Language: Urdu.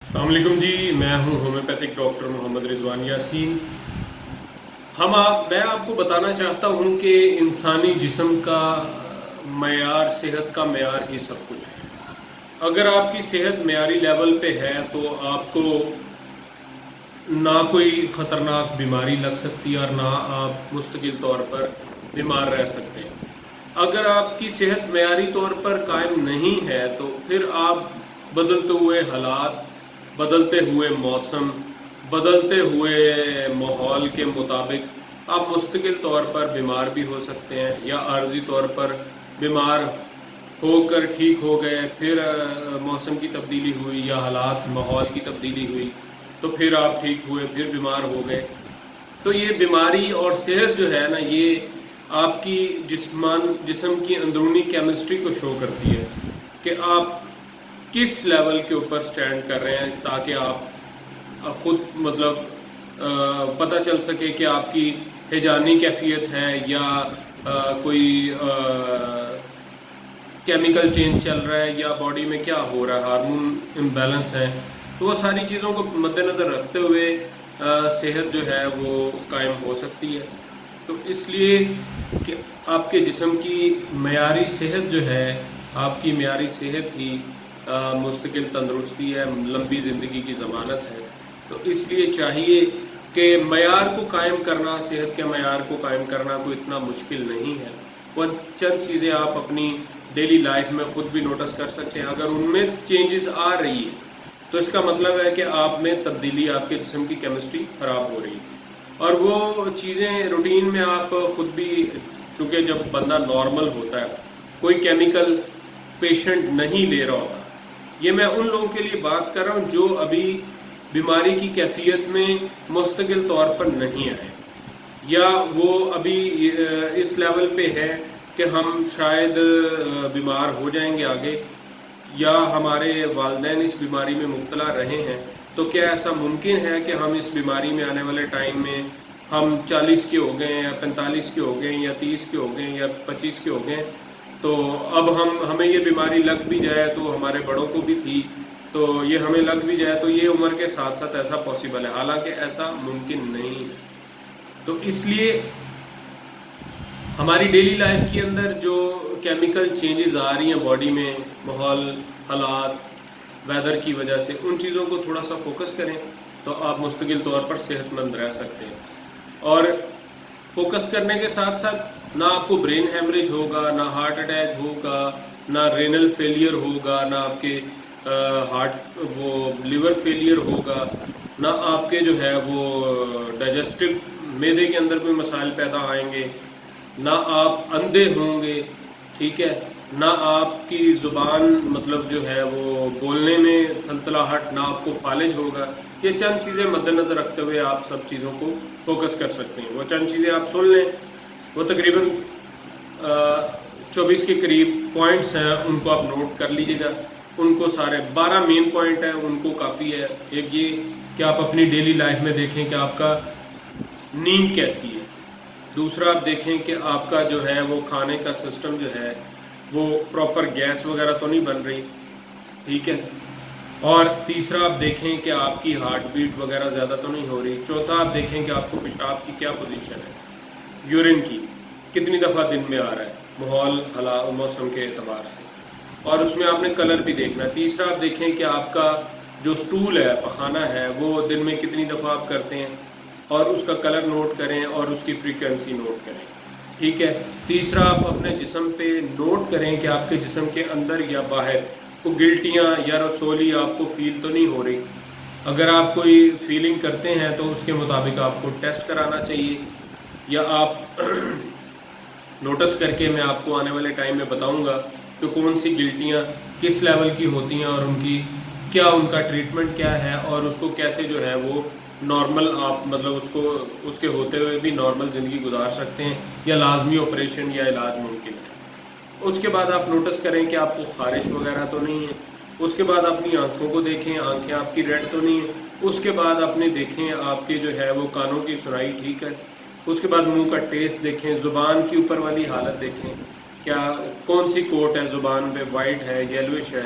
السلام علیکم جی، میں ہوں ہومیوپیتھک ڈاکٹر محمد رضوان یاسین۔ میں آپ کو بتانا چاہتا ہوں کہ انسانی جسم کا معیار، صحت کا معیار ہی سب کچھ ہے۔ اگر آپ کی صحت معیاری لیول پہ ہے تو آپ کو نہ کوئی خطرناک بیماری لگ سکتی اور نہ آپ مستقل طور پر بیمار رہ سکتے ہیں۔ اگر آپ کی صحت معیاری طور پر قائم نہیں ہے تو پھر آپ بدلتے ہوئے حالات، بدلتے ہوئے موسم، بدلتے ہوئے ماحول کے مطابق آپ مستقل طور پر بیمار بھی ہو سکتے ہیں، یا عارضی طور پر بیمار ہو کر ٹھیک ہو گئے، پھر موسم کی تبدیلی ہوئی یا حالات ماحول کی تبدیلی ہوئی تو پھر آپ ٹھیک ہوئے، پھر بیمار ہو گئے۔ تو یہ بیماری اور صحت جو ہے نا، یہ آپ کی جسم کی اندرونی کیمسٹری کو شو کرتی ہے کہ آپ کس لیول کے اوپر سٹینڈ کر رہے ہیں، تاکہ آپ خود پتہ چل سکے کہ آپ کی ہیجانی کیفیت ہے یا کوئی کیمیکل چینج چل رہا ہے یا باڈی میں کیا ہو رہا ہے، ہارمون امبیلنس ہے۔ تو وہ ساری چیزوں کو مد نظر رکھتے ہوئے صحت جو ہے وہ قائم ہو سکتی ہے۔ تو اس لیے کہ آپ کے جسم کی معیاری صحت جو ہے، آپ کی معیاری صحت ہی مستقل تندرستی ہے، لمبی زندگی کی ضمانت ہے۔ تو اس لیے چاہیے کہ معیار کو قائم کرنا، صحت کے معیار کو قائم کرنا کوئی اتنا مشکل نہیں ہے۔ وہ چند چیزیں آپ اپنی ڈیلی لائف میں خود بھی نوٹس کر سکتے ہیں۔ اگر ان میں چینجز آ رہی ہے تو اس کا مطلب ہے کہ آپ میں تبدیلی، آپ کے جسم کی کیمسٹری خراب ہو رہی ہے، اور وہ چیزیں روٹین میں آپ خود بھی، چونکہ جب بندہ نارمل ہوتا ہے، کوئی کیمیکل پیشنٹ نہیں لے رہا ہوتا۔ یہ میں ان لوگوں کے لیے بات کر رہا ہوں جو ابھی بیماری کی کیفیت میں مستقل طور پر نہیں آئے، یا وہ ابھی اس لیول پہ ہے کہ ہم شاید بیمار ہو جائیں گے آگے، یا ہمارے والدین اس بیماری میں مبتلا رہے ہیں۔ تو کیا ایسا ممکن ہے کہ ہم اس بیماری میں آنے والے ٹائم میں ہم 40 کے ہو گئے ہیں یا 45 کے ہو گئے ہیں یا 30 کے ہو گئے ہیں یا 25 کے ہو گئے ہیں، تو اب ہمیں یہ بیماری لگ بھی جائے، تو ہمارے بڑوں کو بھی تھی، تو یہ ہمیں لگ بھی جائے تو یہ عمر کے ساتھ ساتھ ایسا پاسبل ہے، حالانکہ ایسا ممکن نہیں ہے۔ تو اس لیے ہماری ڈیلی لائف کے اندر جو کیمیکل چینجز آ رہی ہیں باڈی میں، ماحول، حالات، ویدر کی وجہ سے، ان چیزوں کو تھوڑا سا فوکس کریں تو آپ مستقل طور پر صحت مند رہ سکتے ہیں۔ اور فوکس کرنے کے ساتھ ساتھ نہ آپ کو برین ہیمریج ہوگا، نہ ہارٹ اٹیک ہوگا، نہ رینل فیلئر ہوگا، نہ آپ کے لیور فیلئر ہوگا، نہ آپ کے جو ہے وہ ڈائجسٹو معدے کے اندر کوئی مسائل پیدا آئیں گے، نہ آپ اندھے ہوں گے، ٹھیک ہے، نہ آپ کی زبان جو ہے وہ بولنے میں تھلتھلاہٹ، نہ آپ کو فالج ہوگا۔ یہ چند چیزیں مد نظر رکھتے ہوئے آپ سب چیزوں کو فوکس کر سکتے ہیں۔ وہ چند چیزیں آپ سن لیں، وہ تقریباً 24 کے قریب پوائنٹس ہیں، ان کو آپ نوٹ کر لیجیے گا۔ ان کو سارے 12 مین پوائنٹ ہیں، ان کو کافی ہے۔ ایک یہ کہ آپ اپنی ڈیلی لائف میں دیکھیں کہ آپ کا نیند کیسی ہے۔ دوسرا آپ دیکھیں کہ آپ کا جو ہے وہ کھانے کا سسٹم جو ہے وہ پراپر گیس وغیرہ تو نہیں بن رہی، ٹھیک ہے۔ اور تیسرا آپ دیکھیں کہ آپ کی ہارٹ بیٹ وغیرہ زیادہ تو نہیں ہو رہی۔ چوتھا آپ دیکھیں کہ آپ کو پیشاب کی کیا پوزیشن ہے، یورین کی کتنی دفعہ دن میں آ رہا ہے، ماحول، موسم کے اعتبار سے، اور اس میں آپ نے کلر بھی دیکھنا ہے۔ تیسرا آپ دیکھیں کہ آپ کا جو سٹول ہے، پخانہ ہے، وہ دن میں کتنی دفعہ آپ کرتے ہیں، اور اس کا کلر نوٹ کریں اور اس کی فریکوینسی نوٹ کریں، ٹھیک ہے۔ تیسرا آپ اپنے جسم پہ نوٹ کریں کہ آپ کے جسم کے اندر یا باہر کو گلٹیاں یا رسولی آپ کو فیل تو نہیں ہو رہی۔ اگر آپ کوئی فیلنگ کرتے ہیں تو اس کے مطابق آپ کو ٹیسٹ کرانا چاہیے، یا آپ نوٹس کر کے میں آپ کو آنے والے ٹائم میں بتاؤں گا کہ کون سی گلٹیاں کس لیول کی ہوتی ہیں اور ان کی کیا، ان کا ٹریٹمنٹ کیا ہے، اور اس کو کیسے جو ہے وہ نارمل آپ اس کے ہوتے ہوئے بھی نارمل زندگی گزار سکتے ہیں، یا لازمی آپریشن یا علاج ممکن ہے۔ اس کے بعد آپ نوٹس کریں کہ آپ کو خارش وغیرہ تو نہیں ہے۔ اس کے بعد اپنی آنکھوں کو دیکھیں، آنکھیں آپ کی ریڈ تو نہیں ہیں۔ اس کے بعد اپنے دیکھیں آپ کے جو ہے وہ کانوں کی سنائی ٹھیک ہے۔ اس کے بعد منہ کا ٹیسٹ دیکھیں، زبان کی اوپر والی حالت دیکھیں، کیا کون سی کوٹ ہے زبان پہ، وائٹ ہے، یلوش ہے۔